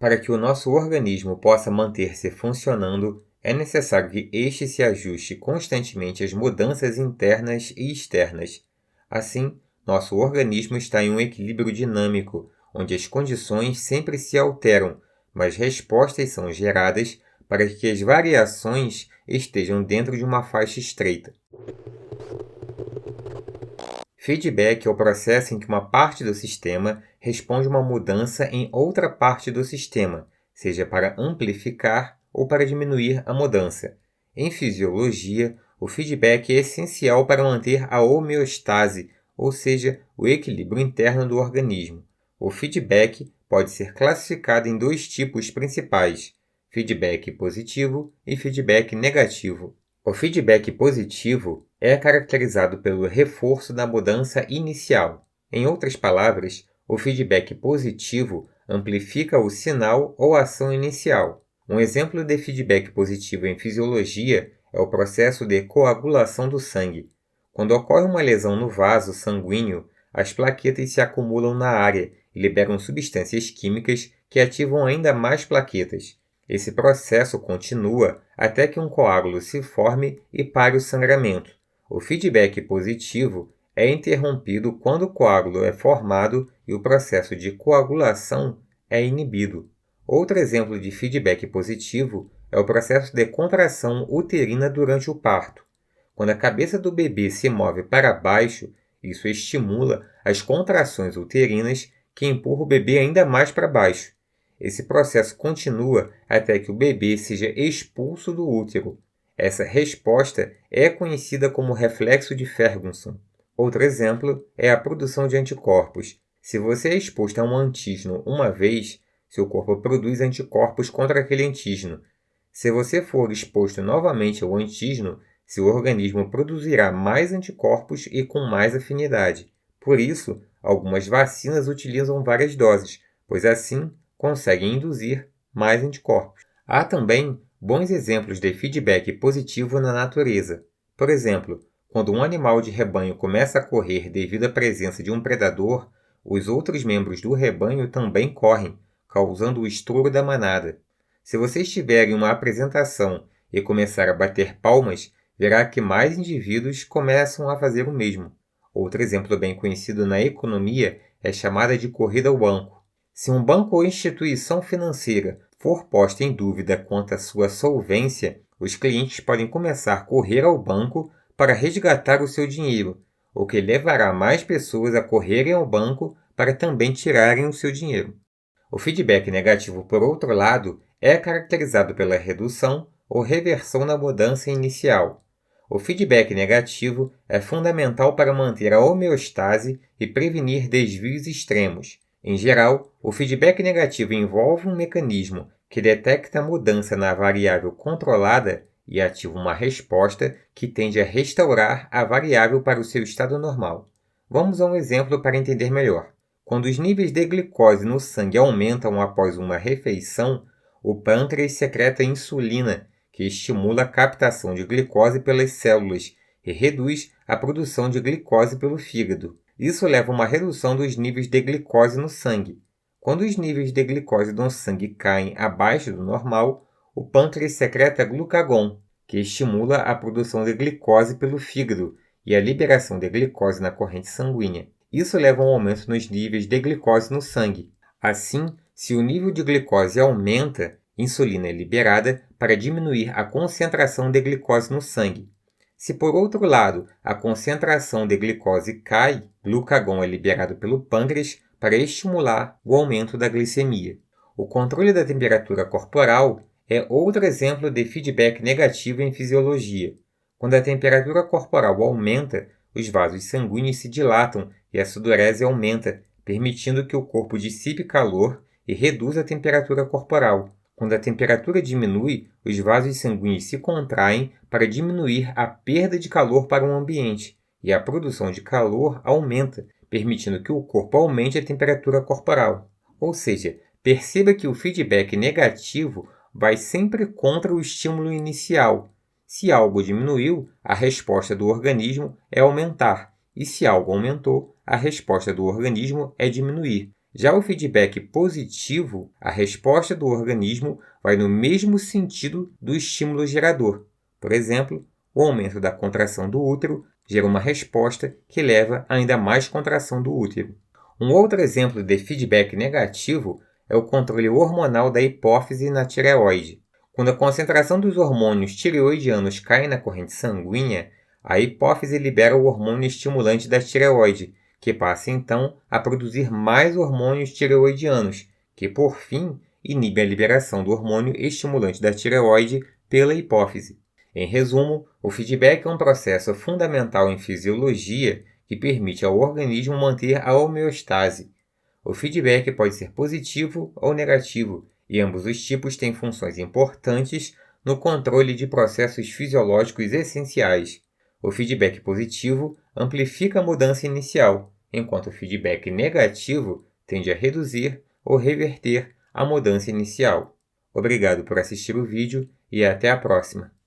Para que o nosso organismo possa manter-se funcionando, é necessário que este se ajuste constantemente às mudanças internas e externas. Assim, nosso organismo está em um equilíbrio dinâmico, onde as condições sempre se alteram, mas respostas são geradas para que as variações estejam dentro de uma faixa estreita. Feedback é o processo em que uma parte do sistema responde a uma mudança em outra parte do sistema, seja para amplificar ou para diminuir a mudança. Em fisiologia, o feedback é essencial para manter a homeostase, ou seja, o equilíbrio interno do organismo. O feedback pode ser classificado em dois tipos principais: feedback positivo e feedback negativo. O feedback positivo é caracterizado pelo reforço da mudança inicial. Em outras palavras, o feedback positivo amplifica o sinal ou ação inicial. Um exemplo de feedback positivo em fisiologia é o processo de coagulação do sangue. Quando ocorre uma lesão no vaso sanguíneo, as plaquetas se acumulam na área e liberam substâncias químicas que ativam ainda mais plaquetas. Esse processo continua até que um coágulo se forme e pare o sangramento. O feedback positivo é interrompido quando o coágulo é formado e o processo de coagulação é inibido. Outro exemplo de feedback positivo é o processo de contração uterina durante o parto. Quando a cabeça do bebê se move para baixo, isso estimula as contrações uterinas que empurram o bebê ainda mais para baixo. Esse processo continua até que o bebê seja expulso do útero. Essa resposta é conhecida como reflexo de Ferguson. Outro exemplo é a produção de anticorpos. Se você é exposto a um antígeno uma vez, seu corpo produz anticorpos contra aquele antígeno. Se você for exposto novamente ao antígeno, seu organismo produzirá mais anticorpos e com mais afinidade. Por isso, algumas vacinas utilizam várias doses, pois assim conseguem induzir mais anticorpos. Há também bons exemplos de feedback positivo na natureza. Por exemplo, quando um animal de rebanho começa a correr devido à presença de um predador, os outros membros do rebanho também correm, causando o estouro da manada. Se você estiver em uma apresentação e começar a bater palmas, verá que mais indivíduos começam a fazer o mesmo. Outro exemplo bem conhecido na economia é chamada de corrida ao banco. Se um banco ou instituição financeira for posta em dúvida quanto à sua solvência, os clientes podem começar a correr ao banco para resgatar o seu dinheiro, o que levará mais pessoas a correrem ao banco para também tirarem o seu dinheiro. O feedback negativo, por outro lado, é caracterizado pela redução ou reversão da mudança inicial. O feedback negativo é fundamental para manter a homeostase e prevenir desvios extremos. Em geral, o feedback negativo envolve um mecanismo que detecta a mudança na variável controlada e ativa uma resposta que tende a restaurar a variável para o seu estado normal. Vamos a um exemplo para entender melhor. Quando os níveis de glicose no sangue aumentam após uma refeição, o pâncreas secreta insulina, que estimula a captação de glicose pelas células e reduz a produção de glicose pelo fígado. Isso leva a uma redução dos níveis de glicose no sangue. Quando os níveis de glicose no sangue caem abaixo do normal, o pâncreas secreta glucagon, que estimula a produção de glicose pelo fígado e a liberação de glicose na corrente sanguínea. Isso leva a um aumento nos níveis de glicose no sangue. Assim, se o nível de glicose aumenta, insulina é liberada para diminuir a concentração de glicose no sangue. Se, por outro lado, a concentração de glicose cai, glucagon é liberado pelo pâncreas para estimular o aumento da glicemia. O controle da temperatura corporal é outro exemplo de feedback negativo em fisiologia. Quando a temperatura corporal aumenta, os vasos sanguíneos se dilatam e a sudorese aumenta, permitindo que o corpo dissipe calor e reduza a temperatura corporal. Quando a temperatura diminui, os vasos sanguíneos se contraem para diminuir a perda de calor para o ambiente, e a produção de calor aumenta, permitindo que o corpo aumente a temperatura corporal. Ou seja, perceba que o feedback negativo vai sempre contra o estímulo inicial. Se algo diminuiu, a resposta do organismo é aumentar, e se algo aumentou, a resposta do organismo é diminuir. Já o feedback positivo, a resposta do organismo vai no mesmo sentido do estímulo gerador. Por exemplo, o aumento da contração do útero gera uma resposta que leva a ainda mais contração do útero. Um outro exemplo de feedback negativo é o controle hormonal da hipófise na tireoide. Quando a concentração dos hormônios tireoidianos cai na corrente sanguínea, a hipófise libera o hormônio estimulante da tireoide, que passa então a produzir mais hormônios tireoidianos, que por fim inibe a liberação do hormônio estimulante da tireoide pela hipófise. Em resumo, o feedback é um processo fundamental em fisiologia que permite ao organismo manter a homeostase. O feedback pode ser positivo ou negativo, e ambos os tipos têm funções importantes no controle de processos fisiológicos essenciais. O feedback positivo amplifica a mudança inicial, enquanto o feedback negativo tende a reduzir ou reverter a mudança inicial. Obrigado por assistir o vídeo e até a próxima!